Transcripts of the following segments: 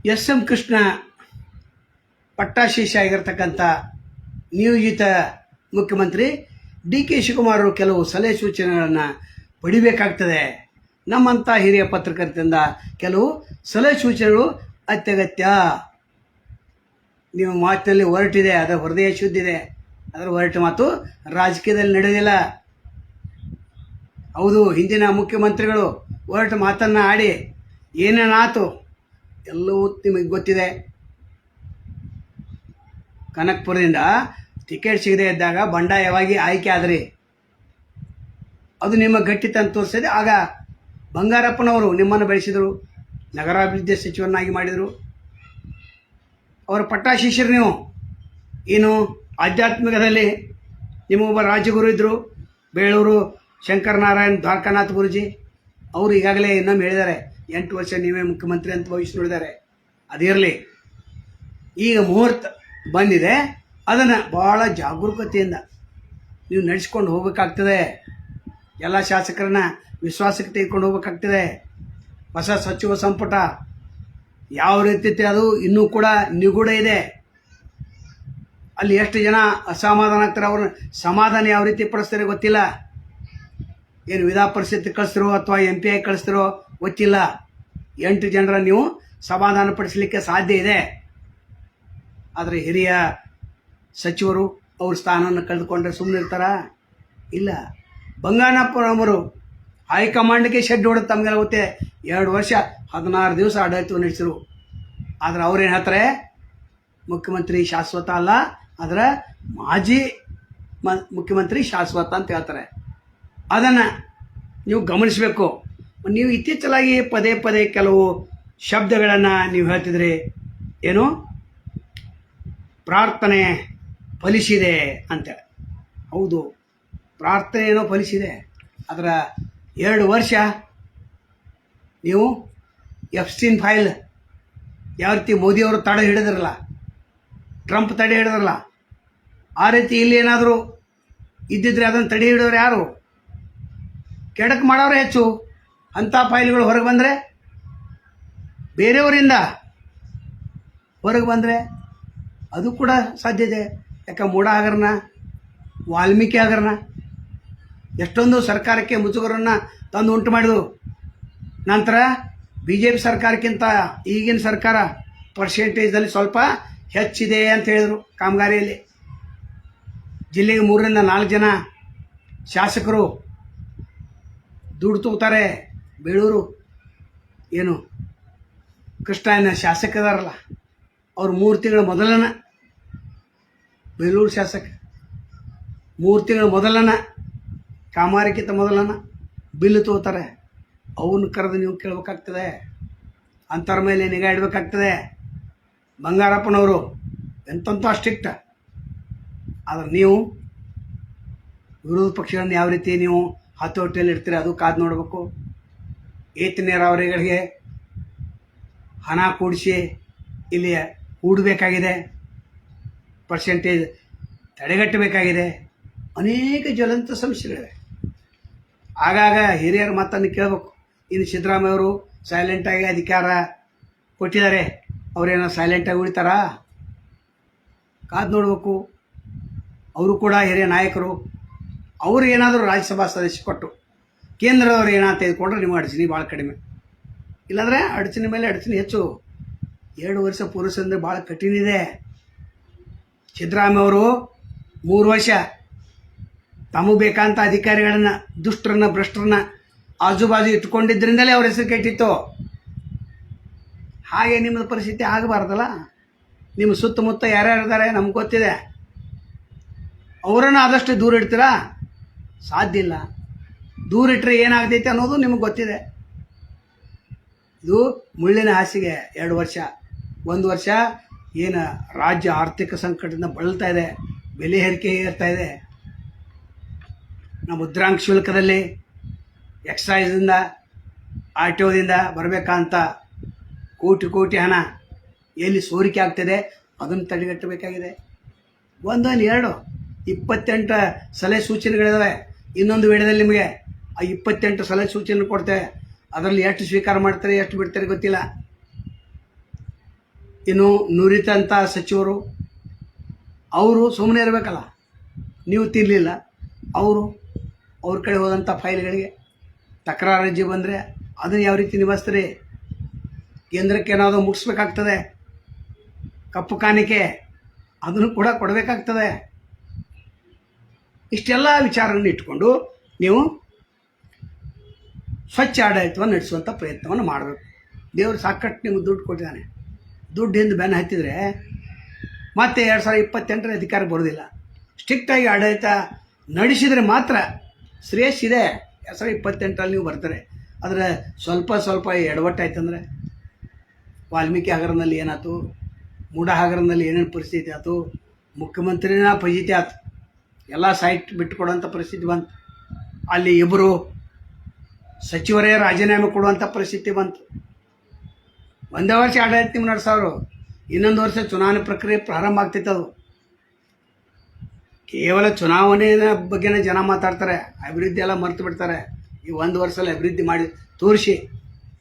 S M Krishna ಪಟ್ಟಾಶೀಷ ಆಗಿರ್ತಕ್ಕಂಥ ನಿಯೋಜಿತ ಮುಖ್ಯಮಂತ್ರಿ ಡಿ ಕೆ ಶಿವಕುಮಾರ್ ಕೆಲವು ಸಲಹೆ ಸೂಚನೆಗಳನ್ನು ಪಡಿಬೇಕಾಗ್ತದೆ. ನಮ್ಮಂಥ ಹಿರಿಯ ಪತ್ರಕರ್ತರಿಂದ ಕೆಲವು ಸಲಹೆ ಸೂಚನೆಗಳು ಅತ್ಯಗತ್ಯ. ನೀವು ಮಾತಿನಲ್ಲಿ ಹೊರಟಿದೆ, ಅದರ ಹೃದಯ ಶುದ್ಧಿದೆ, ಅದರ ಹೊರಟು ಮಾತು ರಾಜಕೀಯದಲ್ಲಿ ನಡೆದಿಲ್ಲ. ಹೌದು, ಹಿಂದಿನ ಮುಖ್ಯಮಂತ್ರಿಗಳು ಹೊರಟು ಮಾತನ್ನು ಆಡಿ ಏನೇನಾತು ಎಲ್ಲವೂ ನಿಮಗೆ ಗೊತ್ತಿದೆ. ಕನಕಪುರದಿಂದ ಟಿಕೆಟ್ ಸಿಗದೆ ಇದ್ದಾಗ ಬಂಡಾಯವಾಗಿ ಆಯ್ಕೆ ಆದ್ರಿ. ಅದು ನಿಮ್ಮ ಗಟ್ಟಿತನ ತೋರಿಸಿದೆ. ಆಗ ಬಂಗಾರಪ್ಪನವರು ನಿಮ್ಮನ್ನು ಬೆಳೆಸಿದರು, ನಗರಾಭಿವೃದ್ಧಿ ಸಚಿವರನ್ನಾಗಿ ಮಾಡಿದರು. ಅವರ ಪಟ್ಟಾಶೀಷರು ನೀವು. ಏನು ಆಧ್ಯಾತ್ಮಿಕದಲ್ಲಿ ನಿಮ್ಮೊಬ್ಬ ರಾಜಗುರು ಇದ್ದರು, ಬೇಳೂರು ಶಂಕರನಾರಾಯಣ್ ದ್ವಾರಕಾನಾಥ್ ಗುರುಜಿ. ಅವರು ಈಗಾಗಲೇ ಇನ್ನೊಮ್ಮೆ ಹೇಳಿದ್ದಾರೆ 8 ವರ್ಷ ನೀವೇ ಮುಖ್ಯಮಂತ್ರಿ ಅಂತ ಭವಿಷ್ಯ ನುಡಿದ್ದಾರೆ. ಅದಿರಲಿ, ಈಗ ಮುಹೂರ್ತ ಬಂದಿದೆ, ಅದನ್ನು ಭಾಳ ಜಾಗರೂಕತೆಯಿಂದ ನೀವು ನಡೆಸ್ಕೊಂಡು ಹೋಗಬೇಕಾಗ್ತದೆ. ಎಲ್ಲ ಶಾಸಕರನ್ನ ವಿಶ್ವಾಸಕ್ಕೆ ತೆಗೆದುಕೊಂಡು ಹೋಗ್ಬೇಕಾಗ್ತದೆ. ಹೊಸ ಸಚಿವ ಸಂಪುಟ ಯಾವ ರೀತಿ ಅದು ಇನ್ನೂ ಕೂಡ ನಿಗೂಢ ಇದೆ. ಅಲ್ಲಿ ಎಷ್ಟು ಜನ ಅಸಮಾಧಾನ ಆಗ್ತಾರೆ, ಅವ್ರನ್ನ ಸಮಾಧಾನ ಯಾವ ರೀತಿ ಪಡಿಸ್ತಾರೆ ಗೊತ್ತಿಲ್ಲ. ಏನು ವಿಧಾನ ಪರಿಷತ್ ಕಳಿಸ್ತಿರೋ ಅಥವಾ MP ಆಗಿ ಕಳಿಸ್ತಿರೋ ಗೊತ್ತಿಲ್ಲ. 8 ಜನರ ನೀವು ಸಮಾಧಾನ ಪಡಿಸಲಿಕ್ಕೆ ಸಾಧ್ಯ ಇದೆ. ಆದರೆ ಹಿರಿಯ ಸಚಿವರು ಅವ್ರ ಸ್ಥಾನವನ್ನು ಕಳೆದುಕೊಂಡ್ರೆ ಸುಮ್ಮನೆ ಇರ್ತಾರ? ಇಲ್ಲ. ಬಂಗಾರಪ್ಪನವರು ಹೈಕಮಾಂಡ್ಗೆ ಶೆಡ್ ಹೊಡೆದು ತಮಗೆಲ್ಲ ಗೊತ್ತೇ. 2 ವರ್ಷ 16 ದಿವಸ ಆಡಳಿತ ನಡೆಸಿರು. ಆದರೆ ಅವ್ರೇನು ಹೇಳ್ತಾರೆ, ಮುಖ್ಯಮಂತ್ರಿ ಶಾಶ್ವತ ಅಲ್ಲ, ಅದರ ಮಾಜಿ ಮುಖ್ಯಮಂತ್ರಿ ಶಾಶ್ವತ ಅಂತ ಹೇಳ್ತಾರೆ. ಅದನ್ನು ನೀವು ಗಮನಿಸಬೇಕು. ನೀವು ಇತ್ತೀಚಲಾಗಿ ಪದೇ ಪದೇ ಕೆಲವು ಶಬ್ದಗಳನ್ನು ನೀವು ಹೇಳ್ತಿದ್ರಿ. ಏನು ಪ್ರಾರ್ಥನೆ ಫಲಿಸಿದೆ ಅಂತೇಳಿ. ಹೌದು, ಪ್ರಾರ್ಥನೆ ಏನೋ ಫಲಿಸಿದೆ. ಅದರ 2 ವರ್ಷ ನೀವು ಎಫ್ಸ್ಟೀನ್ ಫೈಲ್ ಯಾವ ರೀತಿ ಮೋದಿಯವರು ತಡೆ ಹಿಡಿದ್ರಲ್ಲ, ಟ್ರಂಪ್ ತಡೆ ಹಿಡಿದ್ರಲ್ಲ, ಆ ರೀತಿ ಇಲ್ಲಿ ಏನಾದರೂ ಇದ್ದಿದ್ರೆ ಅದನ್ನು ತಡೆ ಹಿಡಿದವ್ರು ಯಾರು? ಕೆಡಕ್ ಮಾಡೋರು ಹೆಚ್ಚು. ಅಂಥ ಫೈಲ್ಗಳು ಹೊರಗೆ ಬಂದರೆ, ಬೇರೆಯವರಿಂದ ಹೊರಗೆ ಬಂದರೆ ಅದು ಕೂಡ ಸಾಧ್ಯತೆ. ಯಾಕೆ ಮೂಢ ಹಗರಣ, ವಾಲ್ಮೀಕಿ ಹಗರಣ ಎಷ್ಟೊಂದು ಸರ್ಕಾರಕ್ಕೆ ಮುಜುಗರನ್ನು ತಂದು ಉಂಟು ಮಾಡಿದರು. ನಂತರ BJP ಸರ್ಕಾರಕ್ಕಿಂತ ಈಗಿನ ಸರ್ಕಾರ ಪರ್ಸೆಂಟೇಜಲ್ಲಿ ಸ್ವಲ್ಪ ಹೆಚ್ಚಿದೆ ಅಂತ ಹೇಳಿದರು. ಕಾಮಗಾರಿಯಲ್ಲಿ ಜಿಲ್ಲೆಗೆ 3ರಿಂದ 4 ಜನ ಶಾಸಕರು ದುಡ್ಡು ತಗೋತಾರೆ. ಬೇಳೂರು ಏನು ಕೃಷ್ಣನ ಶಾಸಕದಾರಲ್ಲ, ಅವ್ರು 3 ತಿಂಗಳ ಮೊದಲನ, ಬೇಲೂರು ಶಾಸಕ 3 ತಿಂಗಳ ಮೊದಲನ, ಕಾಮಗಾರಿಗಿಂತ ಮೊದಲನ ಬಿಲ್ ತಗೋತಾರೆ. ಅವನ್ನ ಕರೆದು ನೀವು ಕೇಳಬೇಕಾಗ್ತದೆ, ಅಂಥವ್ರ ಮೇಲೆ ನಿಗಾ ಇಡಬೇಕಾಗ್ತದೆ. ಬಂಗಾರಪ್ಪನವರು ಎಂಥ ಸ್ಟ್ರಿಕ್ಟ್. ಆದರೆ ನೀವು ವಿರೋಧ ಪಕ್ಷಗಳನ್ನು ಯಾವ ರೀತಿ ನೀವು ಹತೋಟಿಯಲ್ಲಿ ಇಡ್ತೀರಿ ಅದು ಕಾದು ನೋಡಬೇಕು. ಏತ ನೀರಾವರಿಗಳಿಗೆ ಹಣ ಕೂಡಿಸಿ ಇಲ್ಲಿ ಹೂಡಬೇಕಾಗಿದೆ, ಪರ್ಸೆಂಟೇಜ್ ತಡೆಗಟ್ಟಬೇಕಾಗಿದೆ. ಅನೇಕ ಜ್ವಲಂತ ಸಮಸ್ಯೆಗಳಿವೆ. ಆಗಾಗ ಹಿರಿಯರ ಮಾತನ್ನು ಕೇಳಬೇಕು. ಇನ್ನು ಸಿದ್ದರಾಮಯ್ಯವರು ಸೈಲೆಂಟಾಗಿ ಅಧಿಕಾರ ಕೊಟ್ಟಿದ್ದಾರೆ, ಅವರೇನೋ ಸೈಲೆಂಟಾಗಿ ಉಳಿತಾರಾ? ಕಾದು ನೋಡಬೇಕು. ಅವರು ಕೂಡ ಹಿರಿಯ ನಾಯಕರು. ಅವರು ಏನಾದರೂ ರಾಜ್ಯಸಭಾ ಸದಸ್ಯ ಕೊಟ್ಟು ಕೇಂದ್ರದವರು ಏನಾದ್ರು ತೆಗೆದುಕೊಂಡ್ರೆ ನಿಮ್ಮ ಅಡಚಣೆ ಭಾಳ ಕಡಿಮೆ. ಇಲ್ಲಾಂದರೆ ಅಡಚಣೆ ಮೇಲೆ ಅಡಚಣೆ ಹೆಚ್ಚು. 2 ವರ್ಷ ಪೂರೈಸಂದ್ರೆ ಭಾಳ ಕಠಿಣ ಇದೆ. ಸಿದ್ದರಾಮಯ್ಯವರು 3 ವರ್ಷ ತಮಗೆ ಬೇಕಂತ ಅಧಿಕಾರಿಗಳನ್ನು, ದುಷ್ಟರನ್ನ, ಭ್ರಷ್ಟರನ್ನ ಆಜುಬಾಜು ಇಟ್ಕೊಂಡಿದ್ದರಿಂದಲೇ ಅವ್ರ ಹೆಸರು ಕೆಟ್ಟಿತ್ತು. ಹಾಗೆ ನಿಮ್ಮದು ಪರಿಸ್ಥಿತಿ ಆಗಬಾರ್ದಲ್ಲ. ನಿಮ್ಮ ಸುತ್ತಮುತ್ತ ಯಾರ್ಯಾರಿದ್ದಾರೆ ನಮ್ಗೆ ಗೊತ್ತಿದೆ. ಅವರನ್ನು ಆದಷ್ಟು ದೂರ ಇಡ್ತೀರಾ? ಸಾಧ್ಯ ಇಲ್ಲ. ದೂರ ಇಟ್ಟರೆ ಏನಾಗ್ತೈತೆ ಅನ್ನೋದು ನಿಮಗೆ ಗೊತ್ತಿದೆ. ಇದು ಮುಳ್ಳಿನ ಹಾಸಿಗೆ. 2 ವರ್ಷ, 1 ವರ್ಷ ಏನು ರಾಜ್ಯ ಆರ್ಥಿಕ ಸಂಕಟದಿಂದ ಬಳಲ್ತಾ ಇದೆ, ಬೆಲೆ ಏರಿಕೆ ಏರ್ತಾ ಇದೆ. ನಮ್ಮ ಮುದ್ರಾಂಕ ಶುಲ್ಕದಲ್ಲಿ ಎಕ್ಸೈಸಿಂದ, RTOದಿಂದ ಬರಬೇಕಂತ ಕೋಟಿ ಹಣ ಎಲ್ಲಿ ಸೋರಿಕೆ ಆಗ್ತದೆ ಅದನ್ನು ತಡೆಗಟ್ಟಬೇಕಾಗಿದೆ. 1 2 28 ಸಲಹೆ ಸೂಚನೆಗಳಿದ್ದಾವೆ. ಇನ್ನೊಂದು ವಿಡಿಯೋದಲ್ಲಿ ನಿಮಗೆ ಆ 28 ಸಲಹೆ ಸೂಚನೆ ಕೊಡ್ತೇವೆ. ಅದರಲ್ಲಿ ಎಷ್ಟು ಸ್ವೀಕಾರ ಮಾಡ್ತಾರೆ, ಎಷ್ಟು ಬಿಡ್ತಾರೆ ಗೊತ್ತಿಲ್ಲ. ಇನ್ನು ನುರಿತಂಥ ಸಚಿವರು ಅವರು ಸುಮ್ಮನೆ ಇರಬೇಕಲ್ಲ. ನೀವು ತಿನ್ನಲಿಲ್ಲ, ಅವ್ರ ಕಡೆ ಹೋದಂಥ ಫೈಲ್ಗಳಿಗೆ ತಕರಾರು ಅರ್ಜಿ ಬಂದರೆ ಅದನ್ನು ಯಾವ ರೀತಿ ನಿಭಾಯಿಸ್ತೀರಿ? ಕೇಂದ್ರಕ್ಕೆ ಏನಾದರೂ ಮುಗಿಸ್ಬೇಕಾಗ್ತದೆ. ಕಪ್ಪು ಕಾಣಿಕೆ ಅದನ್ನು ಕೂಡ ಕೊಡಬೇಕಾಗ್ತದೆ. ಇಷ್ಟೆಲ್ಲ ವಿಚಾರವನ್ನು ಇಟ್ಕೊಂಡು ನೀವು ಸ್ವಚ್ಛ ಆಡಳಿತವನ್ನು ನಡೆಸುವಂಥ ಪ್ರಯತ್ನವನ್ನು ಮಾಡಬೇಕು. ದೇವರು ಸಾಕಷ್ಟು ನಿಮಗೆ ದುಡ್ಡು ಕೊಟ್ಟಿದ್ದಾನೆ. ದುಡ್ಡು ಹಿಂದೆ ಬೆನ್ನು ಹತ್ತಿದರೆ ಮತ್ತೆ 2028 ಅಧಿಕಾರ ಬರೋದಿಲ್ಲ. ಸ್ಟ್ರಿಕ್ಟಾಗಿ ಆಡಳಿತ ನಡೆಸಿದರೆ ಮಾತ್ರ ಶ್ರೇಯಸ್ಸಿದೆ. 2028 ನೀವು ಬರ್ತಾರೆ. ಆದರೆ ಸ್ವಲ್ಪ ಎಡವಟ್ಟಾಯ್ತಂದರೆ ವಾಲ್ಮೀಕಿ ಹಗರಣದಲ್ಲಿ ಏನಾಯ್ತು, ಮೂಢ ಹಗರಣದಲ್ಲಿ ಏನೇನು ಪರಿಸ್ಥಿತಿ ಆಯ್ತು, ಮುಖ್ಯಮಂತ್ರಿನ ಫಜೀತಿ ಆಯ್ತು, ಎಲ್ಲ ಸೈಟ್ ಬಿಟ್ಟುಕೊಡುವಂಥ ಪರಿಸ್ಥಿತಿ ಬಂತು. ಅಲ್ಲಿ ಇಬ್ಬರು ಸಚಿವರೇ ರಾಜೀನಾಮೆ ಕೊಡುವಂಥ ಪರಿಸ್ಥಿತಿ ಬಂತು. ಒಂದೇ ವರ್ಷ ಆಡಳಿತ ನೀವು ನಡೆಸೋರು, ಇನ್ನೊಂದು ವರ್ಷ ಚುನಾವಣೆ ಪ್ರಕ್ರಿಯೆ ಪ್ರಾರಂಭ ಆಗ್ತೈತೆ. ಅದು ಕೇವಲ ಚುನಾವಣೆಯ ಬಗ್ಗೆನೇ ಜನ ಮಾತಾಡ್ತಾರೆ, ಅಭಿವೃದ್ಧಿ ಎಲ್ಲ ಮರೆತು ಬಿಡ್ತಾರೆ. ಈ ಒಂದು ವರ್ಷದಲ್ಲಿ ಅಭಿವೃದ್ಧಿ ಮಾಡಿ ತೋರಿಸಿ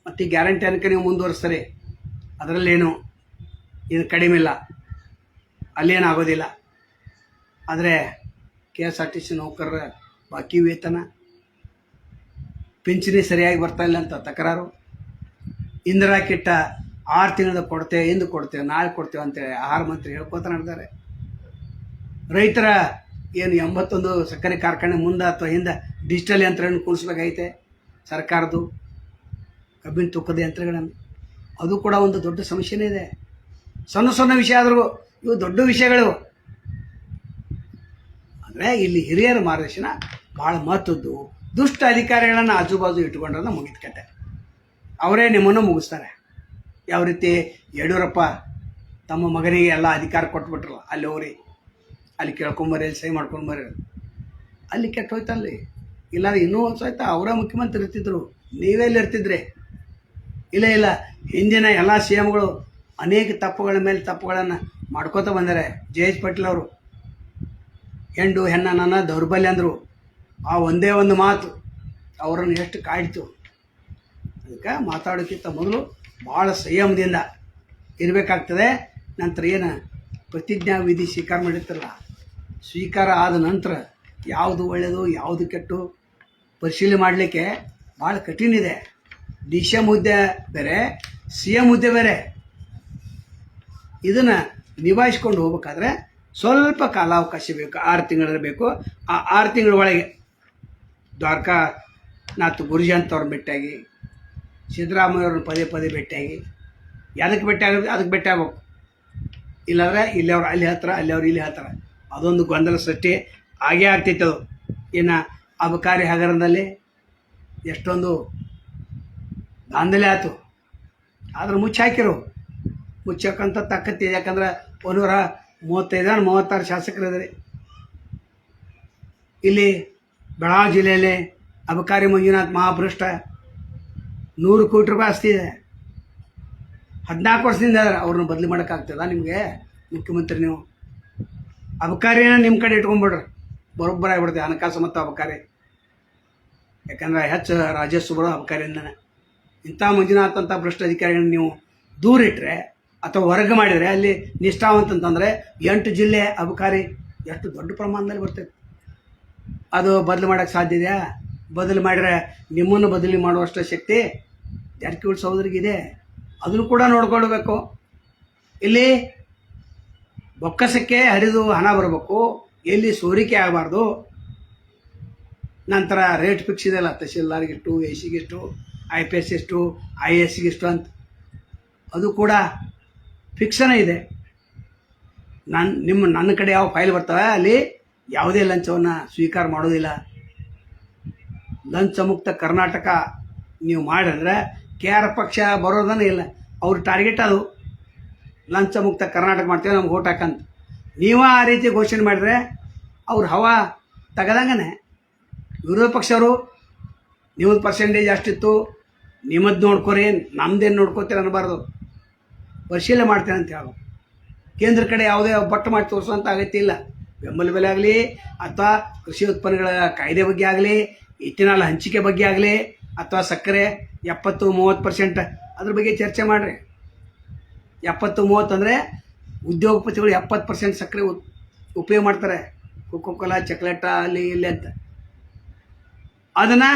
ಮತ್ತು ಈ ಗ್ಯಾರಂಟಿ ಅನ್ಕ ನೀವು ಮುಂದುವರಿಸ್ತಾರೆ. ಅದರಲ್ಲೇನು ಇದು ಕಡಿಮೆ ಇಲ್ಲ, ಅಲ್ಲೇನಾಗೋದಿಲ್ಲ. ಆದರೆ KSRTC ನೌಕರರ ಬಾಕಿ ವೇತನ, ಪಿಂಚಣಿ ಸರಿಯಾಗಿ ಬರ್ತಾ ಇಲ್ಲ ಅಂತ ತಕರಾರು, ಇಂದಿರಾ ಕಿಟ್ಟ 6 ತಿಂಗಳದ ಕೊಡ್ತೇವೆ, ಇಂದು ಕೊಡ್ತೇವೆ, ನಾಳೆ ಕೊಡ್ತೇವೆ ಅಂತೇಳಿ ಆಹಾರ ಮಂತ್ರಿ ಹೇಳ್ಕೊತ ನಡೆದಾರೆ. ರೈತರ ಏನು 81 ಸಕ್ಕರೆ ಕಾರ್ಖಾನೆ ಮುಂದೆ ಅಥವಾ ಹಿಂದೆ ಡಿಜಿಟಲ್ ಯಂತ್ರಗಳನ್ನು ಕೂಡಿಸ್ಬೇಕಾಗೈತೆ ಸರ್ಕಾರದ್ದು, ಕಬ್ಬಿನ ತೂಕದ ಯಂತ್ರಗಳನ್ನು. ಅದು ಕೂಡ ಒಂದು ದೊಡ್ಡ ಸಮಸ್ಯೆನೇ ಇದೆ. ಸಣ್ಣ ವಿಷಯ ಆದರೂ ಇವು ದೊಡ್ಡ ವಿಷಯಗಳು. ಅಂದರೆ ಇಲ್ಲಿ ಹಿರಿಯರ ಮಾರ್ಗದರ್ಶನ ಭಾಳ ಮಹತ್ವದ್ದು. ದುಷ್ಟ ಅಧಿಕಾರಿಗಳನ್ನು ಆಜುಬಾಜು ಇಟ್ಕೊಂಡ್ರೆ ಮುಗಿದ ಕತೆ. ಅವರೇ ನಿಮ್ಮನ್ನು ಮುಗಿಸ್ತಾರೆ. ಯಾವ ರೀತಿ ಯಡಿಯೂರಪ್ಪ ತಮ್ಮ ಮಗನಿಗೆ ಎಲ್ಲ ಅಧಿಕಾರ ಕೊಟ್ಬಿಟ್ರಲ್ಲ, ಅಲ್ಲಿ ಹೋಗ್ರಿ, ಅಲ್ಲಿ ಕೇಳ್ಕೊಂಬರಿ, ಅಲ್ಲಿ ಸಹಿ ಮಾಡ್ಕೊಂಬರಿ, ಅಲ್ಲಿ ಕೆಟ್ಟ ಹೋಯ್ತಲ್ಲಿ. ಇಲ್ಲಾಂದ್ರೆ ಇನ್ನೂ ಒಂದು ಸಹಿತ ಅವರ ಮುಖ್ಯಮಂತ್ರಿ ಇರ್ತಿದ್ರು, ನೀವೆಲ್ಲಿ ಇರ್ತಿದ್ರಿ? ಇಲ್ಲ, ಹಿಂದಿನ ಎಲ್ಲ CMಗಳು ಅನೇಕ ತಪ್ಪುಗಳ ಮೇಲೆ ತಪ್ಪುಗಳನ್ನು ಮಾಡ್ಕೋತ ಬಂದರೆ. JH ಪಾಟೀಲ್ ಅವರು ಹೆಣ್ಣು ಹೆಣ್ಣನ ದೌರ್ಬಲ್ಯ ಅಂದರು. ಆ ಒಂದೇ ಒಂದು ಮಾತು ಅವರನ್ನು ಎಷ್ಟು ಕಾಡ್ತು. ಅದಕ್ಕೆ ಮಾತಾಡೋಕ್ಕಿಂತ ಮೊದಲು ಭಾಳ ಸಂಯಮದಿಂದ ಇರಬೇಕಾಗ್ತದೆ. ನಂತರ ಏನು ಪ್ರತಿಜ್ಞಾ ವಿಧಿ ಸ್ವೀಕಾರ ಮಾಡಿರ್ತಾರಲ್ಲ, ಸ್ವೀಕಾರ ಆದ ನಂತರ ಯಾವುದು ಒಳ್ಳೆಯದು ಯಾವುದು ಕೆಟ್ಟು ಪರಿಶೀಲನೆ ಮಾಡಲಿಕ್ಕೆ ಭಾಳ ಕಠಿಣ ಇದೆ. DCM ಹುದ್ದೆ ಬೇರೆ, CM ಹುದ್ದೆ ಬೇರೆ. ಇದನ್ನು ನಿಭಾಯಿಸ್ಕೊಂಡು ಹೋಗ್ಬೇಕಾದ್ರೆ ಸ್ವಲ್ಪ ಕಾಲಾವಕಾಶ ಬೇಕು, 6 ತಿಂಗಳು ಬೇಕು. ಆ 6 ತಿಂಗಳ ಒಳಗೆ ದ್ವಾರಕಾನಾಥ್ ಗುರುಜಿ ಅಂತವ್ರನ್ನ ಭೇಟಿಯಾಗಿ, ಸಿದ್ದರಾಮಯ್ಯವ್ರನ್ನ ಪದೇ ಭೇಟಿಯಾಗಿ, ಯಾವುದಕ್ಕೆ ಭೇಟಿ ಆಗುತ್ತೆ ಅದಕ್ಕೆ ಭೇಟಿ ಆಗ್ಬೇಕು. ಇಲ್ಲಾಂದರೆ ಇಲ್ಲಿಯವ್ರು ಅಲ್ಲಿ ಹೇಳ್ತಾರೆ, ಅಲ್ಲಿಯವ್ರು ಇಲ್ಲಿ ಹೇಳ್ತಾರೆ. ಅದೊಂದು ಗೊಂದಲ ಸೃಷ್ಟಿ ಆಗೇ ಆಗ್ತೈತೆ. ಅದು ಇನ್ನು ಅಬಕಾರಿ ಹಗರಣದಲ್ಲಿ ಎಷ್ಟೊಂದು ದಾಂಧಲೆ ಆಯ್ತು. ಆದ್ರೆ ಮುಚ್ಚಾಕಿರು, ಮುಚ್ಚಕ್ಕಂಥ ತಾಕತ್ತಿದೆ. ಯಾಕಂದ್ರೆ 135-36 ಶಾಸಕರಿದ್ದಾರೆ. ಇಲ್ಲಿ ಬೆಳಗಾವಿ ಜಿಲ್ಲೆಯಲ್ಲಿ ಅಬಕಾರಿ ಮಂಜುನಾಥ್ ಮಹಾಭ್ರಷ್ಟ 100 ಕೋಟಿ ರೂಪಾಯಿ ಆಸ್ತಿ ಇದೆ. 14 ವರ್ಷದಿಂದ ಅವ್ರನ್ನ ಬದಲಿ ಮಾಡೋಕ್ಕಾಗ್ತದ ನಿಮಗೆ? ಮುಖ್ಯಮಂತ್ರಿ ನೀವು ಅಬಕಾರಿನ ನಿಮ್ಮ ಕಡೆ ಇಟ್ಕೊಂಡ್ಬಿಡ್ರಿ, ಬರೋಬ್ಬರ ಆಗಿಬಿಡ್ತೀವಿ ಹಣಕಾಸು ಮತ್ತು ಅಬಕಾರಿ. ಯಾಕಂದ್ರೆ ಹೆಚ್ಚು ರಾಜಸ್ವ ಬರೋ ಅಬಕಾರಿಯಿಂದನೇ. ಇಂಥ ಮಂಜುನಾಥ್ ಅಂತ ಭ್ರಷ್ಟ ಅಧಿಕಾರಿಗಳನ್ನ ನೀವು ದೂರ ಇಟ್ಟರೆ ಅಥವಾ ಹೊರಗೆ ಮಾಡಿದರೆ, ಅಲ್ಲಿ ನಿಷ್ಠಾವಂತಂತಂದರೆ 8 ಜಿಲ್ಲೆ ಅಬಕಾರಿ ಎಷ್ಟು ದೊಡ್ಡ ಪ್ರಮಾಣದಲ್ಲಿ ಬರ್ತೈತೆ. ಅದು ಬದಲು ಮಾಡೋಕ್ಕೆ ಸಾಧ್ಯ ಇದೆಯಾ? ಬದಲು ಮಾಡಿದ್ರೆ ನಿಮ್ಮನ್ನು ಬದಲಿ ಮಾಡುವಷ್ಟು ಶಕ್ತಿ ಜಾರಕಿಹೊಳಿ ಸಹೋದರಿಗಿದೆ. ಅದನ್ನು ಕೂಡ ನೋಡ್ಕೊಳ್ಬೇಕು. ಇಲ್ಲಿ ಬೊಕ್ಕಸಕ್ಕೆ ಹರಿದು ಹಣ ಬರಬೇಕು, ಎಲ್ಲಿ ಸೋರಿಕೆ ಆಗಬಾರ್ದು. ನಂತರ ರೇಟ್ ಫಿಕ್ಸ್ ಇದೆಯಲ್ಲ, ತಹಶೀಲ್ದಾರ್ಗಿಷ್ಟು, ACಗಿಷ್ಟು, IPS ಎಷ್ಟು, IASಗಿಷ್ಟು ಅಂತ, ಅದು ಕೂಡ ಫಿಕ್ಸನೇ ಇದೆ. ನನ್ನ ಕಡೆ ಯಾವ ಫೈಲ್ ಬರ್ತವೆ ಅಲ್ಲಿ ಯಾವುದೇ ಲಂಚವನ್ನು ಸ್ವೀಕಾರ ಮಾಡೋದಿಲ್ಲ. ಲಂಚ ಮುಕ್ತ ಕರ್ನಾಟಕ ನೀವು ಮಾಡಿದ್ರೆ KR ಪಕ್ಷ ಬರೋದನ್ನೇ ಇಲ್ಲ. ಅವ್ರ ಟಾರ್ಗೆಟ್ ಅದು ಲಂಚ ಮುಕ್ತ ಕರ್ನಾಟಕ ಮಾಡ್ತೇವೆ, ನಮ್ಗೆ ಓಟ್ ಹಾಕಂತ. ನೀವು ಆ ರೀತಿ ಘೋಷಣೆ ಮಾಡಿದ್ರೆ ಅವ್ರು ಹವಾ ತೆಗೆದಂಗನೆ. ವಿರೋಧ ಪಕ್ಷವರು ನಿಮ್ಮದು ಪರ್ಸೆಂಟೇಜ್ ಅಷ್ಟಿತ್ತು, ನಿಮ್ಮದು ನೋಡ್ಕೊರಿ, ನಮ್ಮದೇನು ನೋಡ್ಕೋತೀರ ಅನ್ನಬಾರ್ದು. ಪರಿಶೀಲನೆ ಮಾಡ್ತೇನೆ ಅಂತ ಹೇಳೋದು. ಕೇಂದ್ರ ಕಡೆ ಯಾವುದೇ ಬಟ್ಟು ಮಾಡಿ ತೋರಿಸುವಂಥ ಅಗತ್ಯ ಇಲ್ಲ. ಬೆಂಬಲ ಬೆಲೆ ಆಗಲಿ ಅಥವಾ ಕೃಷಿ ಉತ್ಪನ್ನಗಳ ಕಾಯ್ದೆ ಬಗ್ಗೆ ಆಗಲಿ, ಇಥೆನಾಲ್ ಹಂಚಿಕೆ ಬಗ್ಗೆ ಆಗಲಿ, ಅಥವಾ ಸಕ್ಕರೆ 70-30% ಅದ್ರ ಬಗ್ಗೆ ಚರ್ಚೆ ಮಾಡಿರಿ. 70-30 ಅಂದರೆ ಉದ್ಯೋಗಪತಿಗಳು 70% ಸಕ್ಕರೆ ಉಪಯೋಗ ಮಾಡ್ತಾರೆ, ಕೋಕೋ-ಕೋಲಾ, ಚಕ್ಲೇಟ ಅಲ್ಲಿ ಇಲ್ಲಿ ಅಂತ. ಅದನ್ನು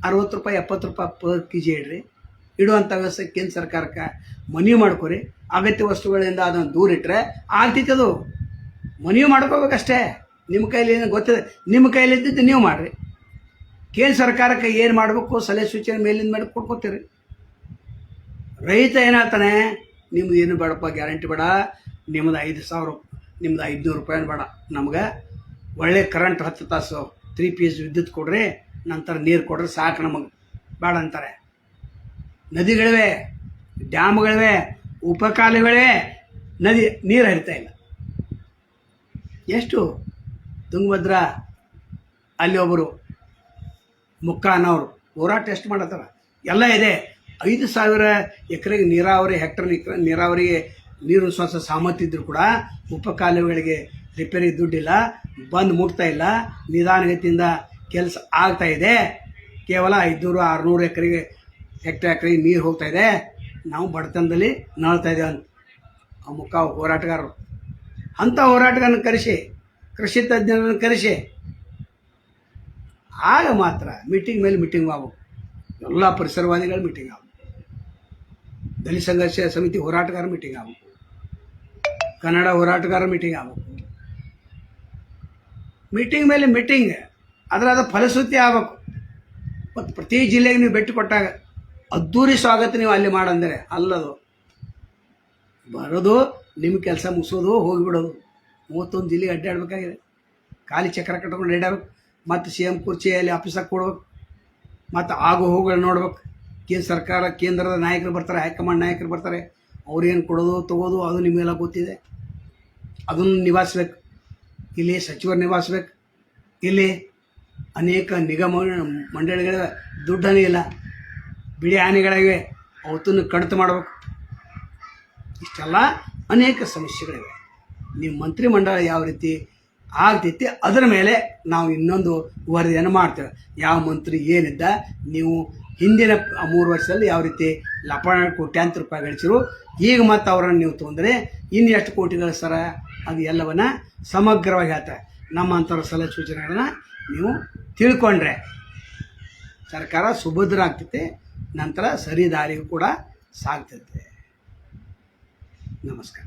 60 ರೂಪಾಯಿ 70 ರೂಪಾಯಿ ಪರ್ kg ಇಡ್ರಿ. ಇಡುವಂಥ ವ್ಯವಸ್ಥೆ ಕೇಂದ್ರ ಸರ್ಕಾರಕ್ಕೆ ಮನವಿ ಮಾಡ್ಕೊರಿ. ಅಗತ್ಯ ವಸ್ತುಗಳಿಂದ ಅದನ್ನು ದೂರ ಇಟ್ಟರೆ ಆಗ್ತೈತೆ. ಅದು ಮನವಿ ಮಾಡ್ಕೋಬೇಕಷ್ಟೇ. ನಿಮ್ಮ ಕೈಲಿ ಏನು ಗೊತ್ತಿದೆ, ನಿಮ್ಮ ಕೈಲಿದ್ದಿದ್ದು ನೀವು ಮಾಡಿರಿ. ಕೇಂದ್ರ ಸರ್ಕಾರಕ್ಕೆ ಏನು ಮಾಡಬೇಕು ಸಲಹೆ ಸೂಚನೆ ಮೇಲಿಂದ ಮಾಡಿ ಕೊಡ್ಕೋತೀರಿ. ರೈತ ಏನಾಗ್ತಾನೆ, ನಿಮ್ದು ಏನು ಬೇಡಪ್ಪ, ಗ್ಯಾರಂಟಿ ಬೇಡ, ನಿಮ್ಮದು 5,000, ನಿಮ್ದು 500 ರೂಪಾಯಿ ಬೇಡ, ನಮ್ಗೆ ಒಳ್ಳೆ ಕರೆಂಟ್ 10 ತಾಸು 3 phase ವಿದ್ಯುತ್ ಕೊಡ್ರಿ, ನಂತರ ನೀರು ಕೊಡ್ರಿ ಸಾಕು, ನಮಗೆ ಬೇಡ ಅಂತಾರೆ. ನದಿಗಳಿವೆ, ಡ್ಯಾಮ್ಗಳಿವೆ, ಉಪಕಾಲುಗಳಿವೆ, ನದಿ ನೀರು ಹರಿತಾ ಇಲ್ಲ. ಎಷ್ಟು ತುಂಗಭದ್ರಾ ಅಲ್ಲಿ ಒಬ್ಬರು ಮುಕ್ಕಾನವರು ಹೋರಾಟ ಎಷ್ಟು ಮಾಡತ್ತಾರ, ಎಲ್ಲ ಇದೆ. 5,000 ಎಕರೆಗೆ ನೀರಾವರಿ, ಹೆಕ್ಟರ್ ನೀರಾವರಿಗೆ ನೀರು ಸ್ವಂತ ಸಾಮರ್ಥ್ಯ ಇದ್ದರೂ ಕೂಡ ಉಪಕಾಲುವೆಗಳಿಗೆ ರಿಪೇರಿಗೆ ದುಡ್ಡಿಲ್ಲ, ಬಂದು ಮುಟ್ತಾ ಇಲ್ಲ, ನಿಧಾನಗತಿಯಿಂದ ಕೆಲಸ ಆಗ್ತಾ ಇದೆ. ಕೇವಲ 500-600 ಹೆಕ್ಟರ್ಗೆ ನೀರು ಹೋಗ್ತಾ ಇದೆ. ನಾವು ಬಡತನದಲ್ಲಿ ನಳ್ತಾ ಇದ್ದೇವೆ ಅಂತ ಆ ಹೋರಾಟಗಾರರು. ಅಂಥ ಹೋರಾಟಗಾರನ ಕರೆಸಿ, ಕೃಷಿ ತಜ್ಞರನ್ನು ಕರೆಸಿ, ಆಗ ಮಾತ್ರ ಮೀಟಿಂಗ್ ಮೇಲೆ ಮೀಟಿಂಗ್ ಆಗಬೇಕು. ಎಲ್ಲ ಪರಿಸರವಾದಿಗಳು ಮೀಟಿಂಗ್ ಆಗಬೇಕು, ದಲಿತ ಸಂಘರ್ಷ ಸಮಿತಿ ಹೋರಾಟಗಾರ ಮೀಟಿಂಗ್ ಆಗಬೇಕು, ಕನ್ನಡ ಹೋರಾಟಗಾರ ಮೀಟಿಂಗ್ ಆಗಬೇಕು. ಮೀಟಿಂಗ್ ಮೇಲೆ ಮೀಟಿಂಗ್, ಅದರ ಫಲಶ್ರುತಿ ಆಗಬೇಕು. ಮತ್ತು ಪ್ರತಿ ಜಿಲ್ಲೆಗೆ ನೀವು ಭೇಟಿ ಕೊಟ್ಟಾಗ ಅದ್ದೂರಿ ಸ್ವಾಗತ ನೀವು ಅಲ್ಲಿ ಮಾಡಂದರೆ ಅಲ್ಲದು. ಬರೋದು ನಿಮ್ಮ ಕೆಲಸ ಮುಗಿಸೋದು, ಹೋಗಿಬಿಡೋದು. 31 ಜಿಲ್ಲೆಗೆ ಅಡ್ಡಾಡಬೇಕಾಗಿದೆ. ಖಾಲಿ ಚಕ್ರ ಕಟ್ಕೊಂಡು ಅಡ್ಡಾಡ್ಬೇಕು. ಮತ್ತು CM ಕುರ್ಚಿಯಲ್ಲಿ ಆಫೀಸಾಗಿ ಕೊಡ್ಬೇಕು. ಮತ್ತು ಆಗು ಹೋಗುಗಳು ನೋಡ್ಬೇಕು. ಕೇಂದ್ರದ ನಾಯಕರು ಬರ್ತಾರೆ, ಹೈಕಮಾಂಡ್ ನಾಯಕರು ಬರ್ತಾರೆ. ಅವ್ರೇನು ಕೊಡೋದು ತೊಗೋದು ಅದು ನಿಮಗೆಲ್ಲ ಗೊತ್ತಿದೆ. ಅದನ್ನು ನಿಭಾಯಿಸ್ಬೇಕು. ಇಲ್ಲಿ ಸಚಿವರು ನಿಭಾಯಿಸ್ಬೇಕು. ಇಲ್ಲಿ ಅನೇಕ ನಿಗಮ ಮಂಡಳಿಗಳಿವೆ, ದುಡ್ಡನೇ ಇಲ್ಲ, ಬಿಳಿ ಆನೆಗಳಿವೆ, ಅವತ್ತನ್ನು ಕಡಿತ ಮಾಡಬೇಕು. ಇಷ್ಟೆಲ್ಲ ಅನೇಕ ಸಮಸ್ಯೆಗಳಿವೆ. ನಿಮ್ಮ ಮಂತ್ರಿಮಂಡಲ ಯಾವ ರೀತಿ ಆಗ್ತೈತಿ ಅದರ ಮೇಲೆ ನಾವು ಇನ್ನೊಂದು ವರದಿಯನ್ನು ಮಾಡ್ತೇವೆ. ಯಾವ ಮಂತ್ರಿ ಏನಿದ್ದ, ನೀವು ಹಿಂದಿನ 3 ವರ್ಷದಲ್ಲಿ ಯಾವ ರೀತಿ ಕೋಟ್ಯಾಂತರ ರೂಪಾಯಿ ಗಳಿಸಿರು, ಈಗ ಮತ್ತು ಅವರನ್ನು ನೀವು ತೊಂದರೆ ಇನ್ನು ಎಷ್ಟು ಕೋಟಿ ಗಳಿಸ್ತಾರ, ಅದು ಎಲ್ಲವನ್ನು ಸಮಗ್ರವಾಗಿ ಹೇಳ್ತಾರೆ. ನಮ್ಮಂಥವ್ರ ಸಲಹೆ ಸೂಚನೆಗಳನ್ನು ನೀವು ತಿಳ್ಕೊಂಡ್ರೆ ಸರ್ಕಾರ ಸುಭದ್ರ ಆಗ್ತೈತೆ, ನಂತರ ಸರಿ ದಾರಿಗೂ ಕೂಡ ಸಾಗ್ತೈತೆ. ನಮಸ್ಕಾರ.